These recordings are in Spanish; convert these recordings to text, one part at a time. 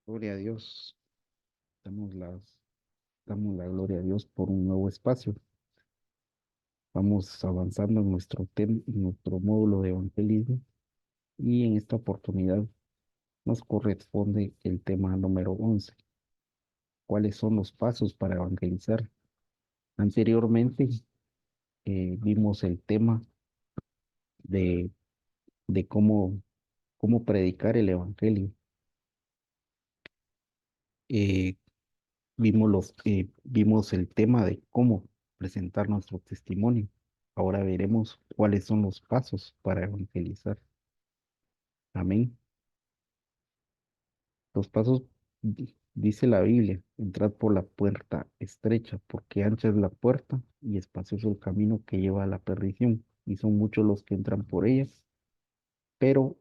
Gloria a Dios. Damos la gloria a Dios por un nuevo espacio. Vamos avanzando en en nuestro módulo de evangelismo y en esta oportunidad nos corresponde el tema número 11. ¿Cuáles son los pasos para evangelizar? Anteriormente vimos el tema de, de cómo predicar el evangelio. Eh, vimos el tema de cómo presentar nuestro testimonio. Ahora veremos cuáles son los pasos para evangelizar. Amén. Los pasos, dice la Biblia, entrad por la puerta estrecha, porque ancha es la puerta y espacioso el camino que lleva a la perdición, y son muchos los que entran por ella, pero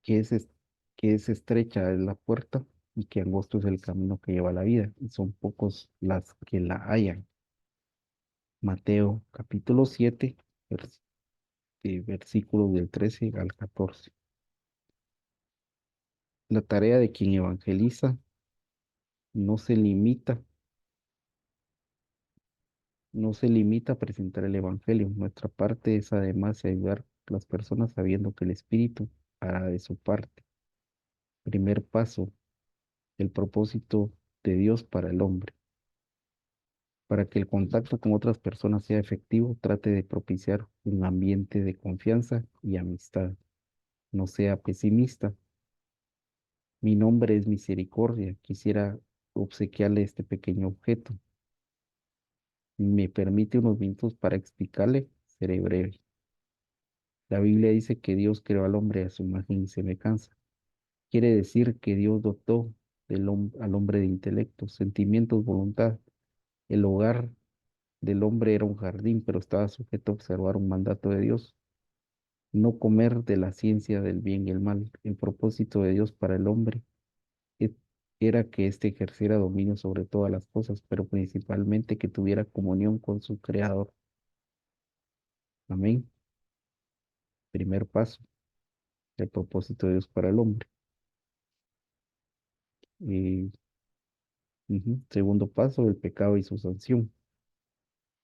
que que es estrecha es la puerta y que angosto es el camino que lleva a la vida, y son pocos las que la hallan. Mateo capítulo 7, versículos del 13 al 14. La tarea de quien evangeliza no se limita, no se limita a presentar el evangelio. Nuestra parte es además ayudar a las personas sabiendo que el Espíritu hará de su parte. Primer paso, el propósito de Dios para el hombre. Para que el contacto con otras personas sea efectivo, trate de propiciar un ambiente de confianza y amistad. No sea pesimista. Mi nombre es Misericordia. Quisiera obsequiarle este pequeño objeto. Me permite unos minutos para explicarle, seré breve. La Biblia dice que Dios creó al hombre a su imagen y semejanza. Quiere decir que Dios dotó al hombre de intelecto, sentimientos, voluntad. El hogar del hombre era un jardín, pero estaba sujeto a observar un mandato de Dios: no comer de la ciencia del bien y el mal. El propósito de Dios para el hombre e- era que éste ejerciera dominio sobre todas las cosas, pero principalmente que tuviera comunión con su Creador. Amén. Primer paso, el propósito de Dios para el hombre. Y, segundo paso, el pecado y su sanción.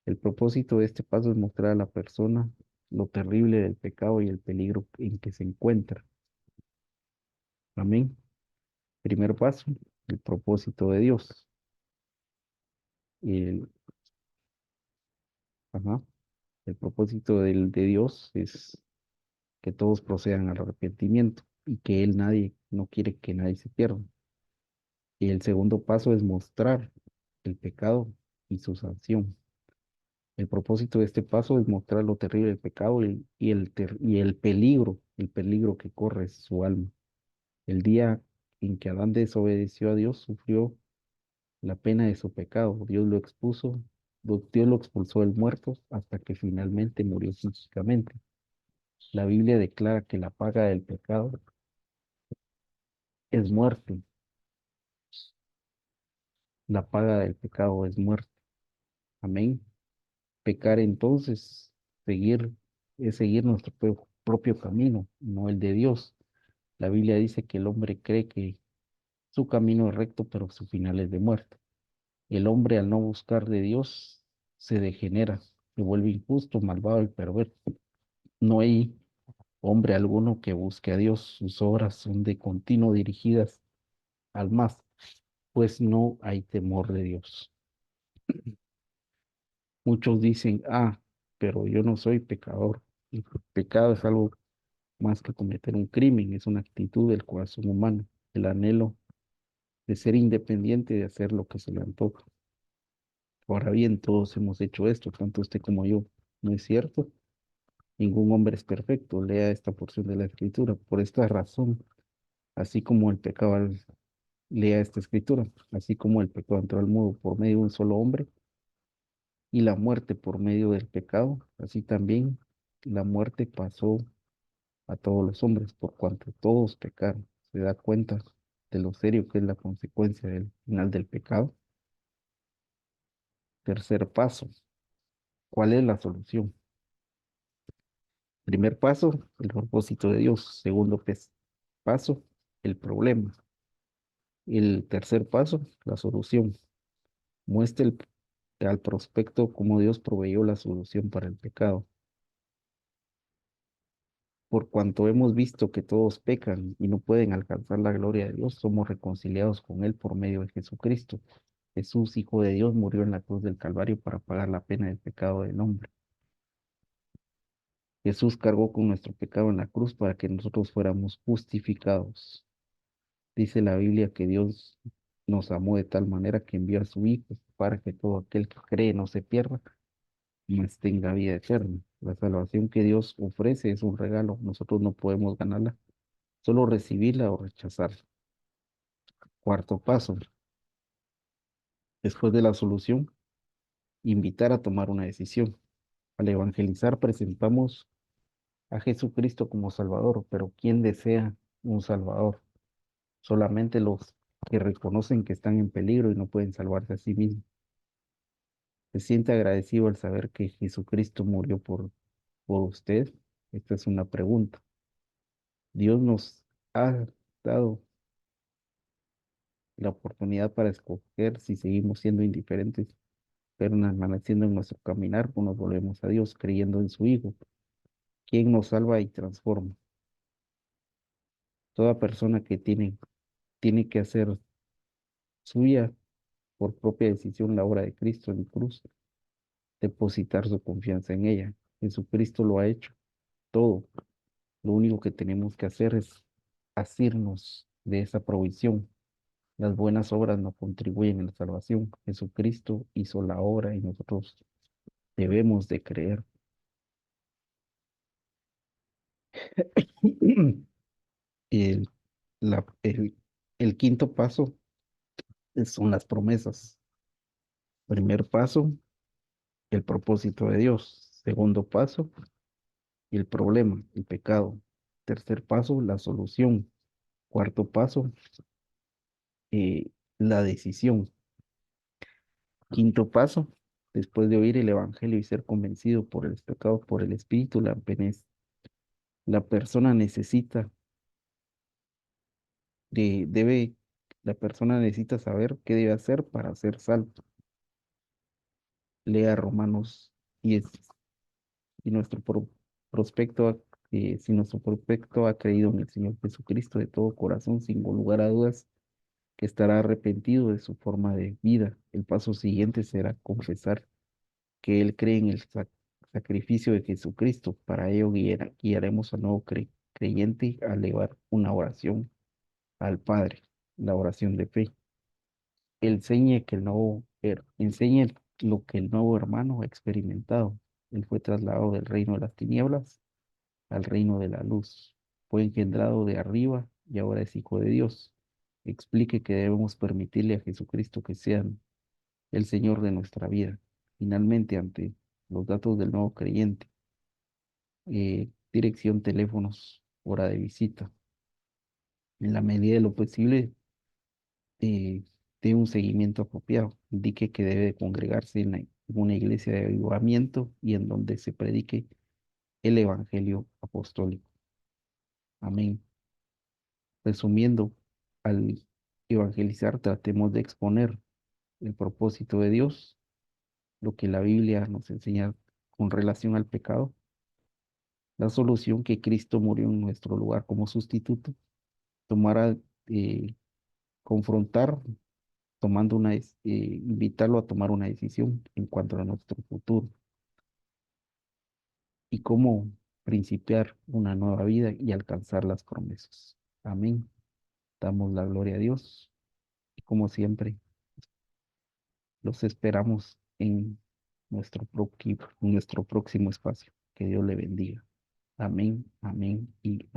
El propósito de este paso es mostrar a la persona lo terrible del pecado y el peligro en que se encuentra. Amén. Primer paso, el propósito de Dios. El, ajá, el propósito de Dios es que todos procedan al arrepentimiento y que nadie, no quiere que nadie se pierda. Y el segundo paso es mostrar el pecado y su sanción. El propósito de este paso es mostrar lo terrible del pecado y el peligro que corre su alma. El día en que Adán desobedeció a Dios, sufrió la pena de su pecado. Dios lo expulsó del muerto hasta que finalmente murió físicamente. La Biblia declara que la paga del pecado es muerte. La paga del pecado es muerte. Amén. Pecar entonces, seguir, es seguir nuestro propio camino, no el de Dios. La Biblia dice que el hombre cree que su camino es recto, pero su final es de muerte. El hombre, al no buscar de Dios, se degenera, se vuelve injusto, malvado y perverso. No hay hombre alguno que busque a Dios. Sus obras son de continuo dirigidas al más, pues no hay temor de Dios. Muchos dicen, pero yo no soy pecador. El pecado es algo más que cometer un crimen, es una actitud del corazón humano, el anhelo de ser independiente, de hacer lo que se le antoja. Ahora bien, todos hemos hecho esto, tanto usted como yo. ¿No es cierto? Ningún hombre es perfecto. Lea esta porción de la escritura. Por esta razón, así como el pecado, lea esta escritura, así como el pecado entró al mundo por medio de un solo hombre y la muerte por medio del pecado, así también la muerte pasó a todos los hombres por cuanto todos pecaron. ¿Se da cuenta de lo serio que es la consecuencia del final del pecado? Tercer paso, ¿cuál es la solución? Primer paso, el propósito de Dios. Segundo paso, el problema. El tercer paso, la solución. Muestre al prospecto cómo Dios proveyó la solución para el pecado. Por cuanto hemos visto que todos pecan y no pueden alcanzar la gloria de Dios, somos reconciliados con Él por medio de Jesucristo. Jesús, Hijo de Dios, murió en la cruz del Calvario para pagar la pena del pecado del hombre. Jesús cargó con nuestro pecado en la cruz para que nosotros fuéramos justificados. Dice la Biblia que Dios nos amó de tal manera que envió a su Hijo para que todo aquel que cree no se pierda, mas tenga vida eterna. La salvación que Dios ofrece es un regalo. Nosotros no podemos ganarla, solo recibirla o rechazarla. Cuarto paso, después de la solución, invitar a tomar una decisión. Al evangelizar presentamos a Jesucristo como Salvador, pero ¿quién desea un Salvador? Solamente los que reconocen que están en peligro y no pueden salvarse a sí mismos. Se siente agradecido al saber que Jesucristo murió por usted. Esta es una pregunta. Dios nos ha dado la oportunidad para escoger si seguimos siendo indiferentes, pero permaneciendo en nuestro caminar, pues nos volvemos a Dios, creyendo en su Hijo, quien nos salva y transforma. Toda persona que tiene que hacer suya por propia decisión la obra de Cristo en cruz, depositar su confianza en ella. Jesucristo lo ha hecho todo. Lo único que tenemos que hacer es asirnos de esa provisión. Las buenas obras no contribuyen a la salvación. Jesucristo hizo la obra y nosotros debemos de creer. El, el quinto paso son las promesas. Primer paso, el propósito de Dios. Segundo paso, el problema, el pecado. Tercer paso, la solución. Cuarto paso, la decisión. Quinto paso, después de oír el Evangelio y ser convencido por el pecado, por el Espíritu, la persona necesita debe, la persona necesita saber qué debe hacer para ser salvo. Lea Romanos 10. Y nuestro si nuestro prospecto ha creído en el Señor Jesucristo de todo corazón, sin lugar a dudas, que estará arrepentido de su forma de vida. El paso siguiente será confesar que él cree en el sacrificio de Jesucristo. Para ello guiaremos al nuevo creyente a elevar una oración al Padre, la oración de fe. Enseñe lo que el nuevo hermano ha experimentado. Él fue trasladado del reino de las tinieblas al reino de la luz. Fue engendrado de arriba y ahora es hijo de Dios. Explique que debemos permitirle a Jesucristo que sea el Señor de nuestra vida. Finalmente, ante los datos del nuevo creyente, dirección, teléfonos, hora de visita. En la medida de lo posible, eh, dé un seguimiento apropiado. Indique que debe congregarse en una iglesia de avivamiento y en donde se predique el evangelio apostólico. Amén. Resumiendo, al evangelizar tratemos de exponer el propósito de Dios, lo que la Biblia nos enseña con relación al pecado, la solución que Cristo murió en nuestro lugar como sustituto, tomar eh, confrontar, invitarlo a tomar una decisión en cuanto a nuestro futuro y cómo principiar una nueva vida y alcanzar las promesas. Amén. Damos la gloria a Dios y como siempre, los esperamos en nuestro próximo espacio. Que Dios le bendiga. Amén, amén y amén.